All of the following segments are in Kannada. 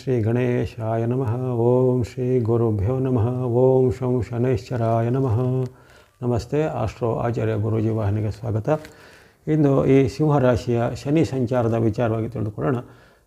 ಶ್ರೀ ಗಣೇಶಾಯ ನಮಃ. ಓಂ ಶ್ರೀ ಗುರುಭ್ಯೋ ನಮಃ. ಓಂ ಶಂ ಶನೈಶ್ಚರಾಯ ನಮಃ. ನಮಸ್ತೆ. ಆಸ್ಟ್ರೋ ಆಚಾರ್ಯ ಗುರೂಜಿ ವಾಹಿನಿಗೆ ಸ್ವಾಗತ. ಇಂದು ಈ ಸಿಂಹರಾಶಿಯ ಶನಿ ಸಂಚಾರದ ವಿಚಾರವಾಗಿ ತಿಳಿದುಕೊಳ್ಳೋಣ.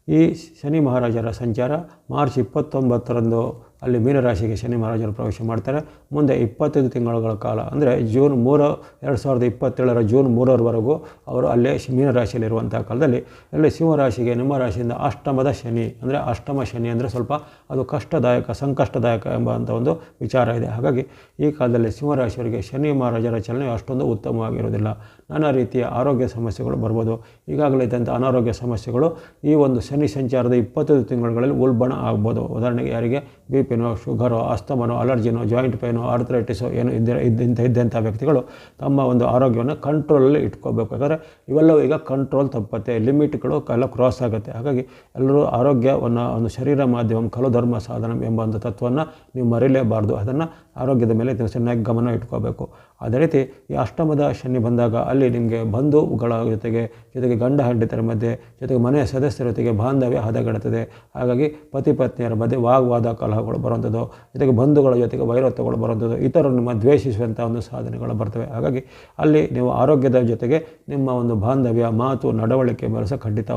ಈ ಶನಿ ಮಹಾರಾಜರ ಸಂಚಾರ ಮಾರ್ಚ್ 29ರಂದು ಅಲ್ಲಿ ಮೀನರಾಶಿಗೆ ಶನಿ ಮಹಾರಾಜರು ಪ್ರವೇಶ ಮಾಡ್ತಾರೆ. ಮುಂದೆ 25 ತಿಂಗಳುಗಳ ಕಾಲ ಅಂದರೆ ಜೂನ್ 3, 2027 ಜೂನ್ 3ರವರೆಗೂ ಅವರು ಅಲ್ಲೇ ಮೀನರಾಶಿಯಲ್ಲಿರುವಂಥ ಕಾಲದಲ್ಲಿ ಅಲ್ಲಿ ಸಿಂಹರಾಶಿಗೆ ನಿಮ್ಮ ರಾಶಿಯಿಂದ ಅಷ್ಟಮದ ಶನಿ ಅಂದರೆ ಅಷ್ಟಮ ಶನಿ ಅಂದರೆ ಸ್ವಲ್ಪ ಅದು ಕಷ್ಟದಾಯಕ ಸಂಕಷ್ಟದಾಯಕ ಎಂಬಂಥ ಒಂದು ವಿಚಾರ ಇದೆ. ಹಾಗಾಗಿ ಈ ಕಾಲದಲ್ಲಿ ಸಿಂಹರಾಶಿಯವರಿಗೆ ಶನಿ ಮಹಾರಾಜರ ಚಲನೆ ಅಷ್ಟೊಂದು ಉತ್ತಮವಾಗಿರುವುದಿಲ್ಲ. ನಾನಾ ರೀತಿಯ ಆರೋಗ್ಯ ಸಮಸ್ಯೆಗಳು ಬರ್ಬೋದು. ಈಗಾಗಲೇ ಇದ್ದಂಥ ಅನಾರೋಗ್ಯ ಸಮಸ್ಯೆಗಳು ಈ ಒಂದು ಶನಿ ಸಂಚಾರದ 25 ತಿಂಗಳುಗಳಲ್ಲಿ ಉಲ್ಬಣ ಆಗ್ಬೋದು. ಉದಾಹರಣೆಗೆ ಯಾರಿಗೆ BP-ನೋ, ಶುಗರೋ, ಅಸ್ತಮನೋ, ಅಲರ್ಜಿನೋ, ಜಾಯಿಂಟ್ ಪೇನೋ, ಆರ್ಥರೈಟಿಸೋ ಏನು ಇದ್ದಂಥ ವ್ಯಕ್ತಿಗಳು ತಮ್ಮ ಒಂದು ಆರೋಗ್ಯವನ್ನು ಕಂಟ್ರೋಲಲ್ಲಿ ಇಟ್ಕೋಬೇಕು. ಯಾಕಂದರೆ ಇವೆಲ್ಲವೂ ಈಗ ಕಂಟ್ರೋಲ್ ತಪ್ಪತ್ತೆ, ಲಿಮಿಟ್ಗಳು ಎಲ್ಲ ಕ್ರಾಸ್ ಆಗುತ್ತೆ. ಹಾಗಾಗಿ ಎಲ್ಲರೂ ಆರೋಗ್ಯವನ್ನು ಒಂದು ಶರೀರ ಮಾಧ್ಯಮ ಖಲು ಧರ್ಮ ಸಾಧನ ಎಂಬ ಒಂದು ತತ್ವವನ್ನು ನೀವು ಮರೀಲೇಬಾರ್ದು. ಅದನ್ನು ಆರೋಗ್ಯದ ಮೇಲೆ ನೀವು ಚೆನ್ನಾಗಿ ಗಮನ ಇಟ್ಕೋಬೇಕು. ಅದೇ ರೀತಿ ಈ ಅಷ್ಟಮದ ಶನಿ ಬಂದಾಗ ಅಲ್ಲಿ ನಿಮಗೆ ಬಂಧುಗಳ ಜೊತೆಗೆ ಗಂಡ ಹೆಂಡತಿಯರ ಮಧ್ಯೆ ಜೊತೆಗೆ ಮನೆಯ ಸದಸ್ಯರ ಜೊತೆಗೆ ಬಾಂಧವ್ಯ ಹದಗೆಡುತ್ತದೆ. ಹಾಗಾಗಿ ಪತಿ ಪತ್ನಿಯರ ಮಧ್ಯೆ ವಾಗ್ವಾದ ಕಲಹಗಳು ಬರುವಂಥದ್ದು, ಜೊತೆಗೆ ಬಂಧುಗಳ ಜೊತೆಗೆ ವೈರತ್ವಗಳು ಬರುವಂಥದ್ದು, ಇತರರು ನಿಮ್ಮ ದ್ವೇಷಿಸುವಂಥ ಒಂದು ಸಾಧನೆಗಳು ಬರ್ತವೆ. ಹಾಗಾಗಿ ಅಲ್ಲಿ ನೀವು ಆರೋಗ್ಯದ ಜೊತೆಗೆ ನಿಮ್ಮ ಒಂದು ಬಾಂಧವ್ಯ ಮಾತು ನಡವಳಿಕೆ ಮೇಲೆ ಸಹ ಖಂಡಿತ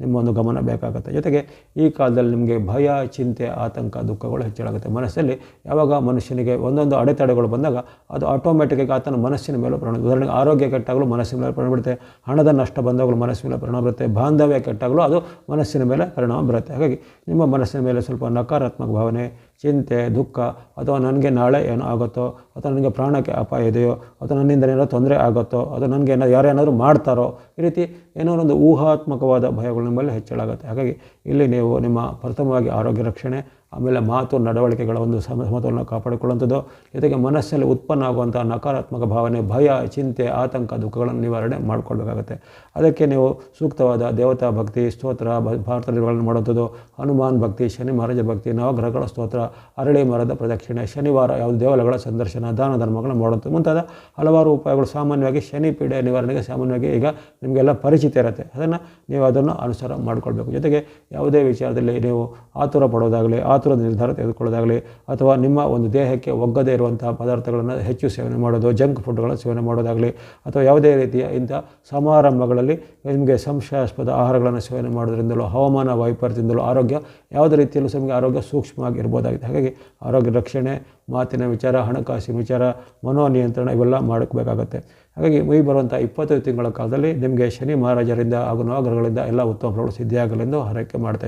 ನಿಮ್ಮ ಒಂದು ಗಮನ ಬೇಕಾಗುತ್ತೆ. ಜೊತೆಗೆ ಈ ಕಾಲದಲ್ಲಿ ನಿಮಗೆ ಭಯ, ಚಿಂತೆ, ಆತಂಕ, ದುಃಖಗಳು ಹೆಚ್ಚಾಗುತ್ತೆ. ಮನಸ್ಸಲ್ಲಿ ಯಾವಾಗ ಮನುಷ್ಯನಿಗೆ ಒಂದೊಂದು ಅಡೆತಡೆಗಳು ಬಂದಾಗ ಅದು ಆಟೋಮೆಟಿಕ್ಕಾಗಿ ಆತನ ಮನಸ್ಸಿನ ಮೇಲೆ ಪರಿಣಾಮ. ಉದಾಹರಣೆಗೆ ಆರೋಗ್ಯ ಕೆಟ್ಟಾಗಲೂ ಮನಸ್ಸಿನ ಮೇಲೆ ಪರಿಣಾಮ ಬೀಳುತ್ತೆ, ಹಣದ ನಷ್ಟ ಬಂದಾಗಲೂ ಮನಸ್ಸಿನ ಮೇಲೆ ಪರಿಣಾಮ ಬರುತ್ತೆ, ಬಾಂಧವ್ಯ ಕೆಟ್ಟಾಗಲೂ ಅದು ಮನಸ್ಸಿನ ಮೇಲೆ ಪರಿಣಾಮ ಬರುತ್ತೆ. ಹಾಗಾಗಿ ನಿಮ್ಮ ಮನಸ್ಸಿನ ಮೇಲೆ ಸ್ವಲ್ಪ ನಕಾರಾತ್ಮಕ ಭಾವನೆ, ಚಿಂತೆ, ದುಃಖ, ಅಥವಾ ನನಗೆ ನಾಳೆ ಏನೋ ಆಗುತ್ತೋ, ಅಥವಾ ನನಗೆ ಪ್ರಾಣಕ್ಕೆ ಅಪಾಯ ಇದೆಯೋ, ಅಥವಾ ನನ್ನಿಂದ ಏನೋ ತೊಂದರೆ ಆಗುತ್ತೋ, ಅಥವಾ ನನಗೆ ಯಾರೇನಾದರೂ ಮಾಡ್ತಾರೋ, ಈ ರೀತಿ ಏನೋ ಒಂದು ಊಹಾತ್ಮಕವಾದ ಭಯಗಳು ನಿಮ್ಮಲ್ಲಿ ಹೆಚ್ಚಳಾಗುತ್ತೆ. ಹಾಗಾಗಿ ಇಲ್ಲಿ ನೀವು ನಿಮ್ಮ ಪ್ರಥಮವಾಗಿ ಆರೋಗ್ಯ ರಕ್ಷಣೆ, ಆಮೇಲೆ ಮಾತು ನಡವಳಿಕೆಗಳ ಒಂದು ಸಮತೋಲನ ಕಾಪಾಡಿಕೊಳ್ಳುವಂಥದ್ದು, ಜೊತೆಗೆ ಮನಸ್ಸಲ್ಲಿ ಉತ್ಪನ್ನ ಆಗುವಂಥ ನಕಾರಾತ್ಮಕ ಭಾವನೆ, ಭಯ, ಚಿಂತೆ, ಆತಂಕ, ದುಃಖಗಳನ್ನು ನಿವಾರಣೆ ಮಾಡಿಕೊಳ್ಬೇಕಾಗತ್ತೆ. ಅದಕ್ಕೆ ನೀವು ಸೂಕ್ತವಾದ ದೇವತಾ ಭಕ್ತಿ, ಸ್ತೋತ್ರ, ಪ್ರಾರ್ಥನೆಗಳನ್ನು ಮಾಡುವಂಥದ್ದು, ಹನುಮಾನ್ ಭಕ್ತಿ, ಶನಿ ಮಹಾರಾಜ ಭಕ್ತಿ, ನವಗ್ರಹಗಳ ಸ್ತೋತ್ರ, ಅರಳಿ ಮರದ ಪ್ರದಕ್ಷಿಣೆ, ಶನಿವಾರ ಯಾವುದು ದೇವಾಲಯಗಳ ಸಂದರ್ಶನ, ದಾನ ಧರ್ಮಗಳನ್ನು ಮಾಡುವಂಥದ್ದು ಮುಂತಾದ ಹಲವಾರು ಉಪಾಯಗಳು ಸಾಮಾನ್ಯವಾಗಿ ಶನಿ ಪೀಡೆ ನಿವಾರಣೆಗೆ ಸಾಮಾನ್ಯವಾಗಿ ಈಗ ನಿಮಗೆಲ್ಲ ಪರಿಚಿತ ಇರುತ್ತೆ. ಅದನ್ನು ಅನುಸಾರ ಮಾಡಿಕೊಳ್ಬೇಕು. ಜೊತೆಗೆ ಯಾವುದೇ ವಿಚಾರದಲ್ಲಿ ನೀವು ಆತುರ ಪಡೋದಾಗಲಿ, ಆತುರದ ನಿರ್ಧಾರ ತೆಗೆದುಕೊಳ್ಳೋದಾಗಲಿ, ಅಥವಾ ನಿಮ್ಮ ಒಂದು ದೇಹಕ್ಕೆ ಒಗ್ಗದೇ ಇರುವಂತಹ ಪದಾರ್ಥಗಳನ್ನು ಹೆಚ್ಚು ಸೇವನೆ ಮಾಡೋದು, ಜಂಕ್ ಫುಡ್ಗಳನ್ನು ಸೇವನೆ ಮಾಡೋದಾಗಲಿ, ಅಥವಾ ಯಾವುದೇ ರೀತಿಯ ಇಂಥ ಸಮಾರಂಭಗಳಲ್ಲಿ ನಿಮಗೆ ಸಂಶಯಾಸ್ಪದ ಆಹಾರಗಳನ್ನು ಸೇವನೆ ಮಾಡೋದ್ರಿಂದಲೂ, ಹವಾಮಾನ ವೈಪರೀತ್ಯದಿಂದಲೂ ಆರೋಗ್ಯ ಯಾವುದೇ ರೀತಿಯಲ್ಲೂ ನಿಮಗೆ ಆರೋಗ್ಯ ಸೂಕ್ಷ್ಮವಾಗಿ ಇರ್ಬೋದಾಗಿದೆ. ಹಾಗಾಗಿ ಆರೋಗ್ಯ ರಕ್ಷಣೆ, ಮಾತಿನ ವಿಚಾರ, ಹಣಕಾಸಿನ ವಿಚಾರ, ಮನೋನಿಯಂತ್ರಣ ಇವೆಲ್ಲ ಮಾಡಬೇಕಾಗತ್ತೆ. ಹಾಗಾಗಿ ಈ ಬರುವಂಥ 25 ತಿಂಗಳ ಕಾಲದಲ್ಲಿ ನಿಮಗೆ ಶನಿ ಮಹಾರಾಜರಿಂದ ಹಾಗೂ ನವಗ್ರಹಗಳಿಂದ ಎಲ್ಲ ಉತ್ತಮ ಫಲಗಳು ಸಿದ್ಧಿಯಾಗಲೆಂದು ಹಾರೈಕೆ ಮಾಡ್ತಾ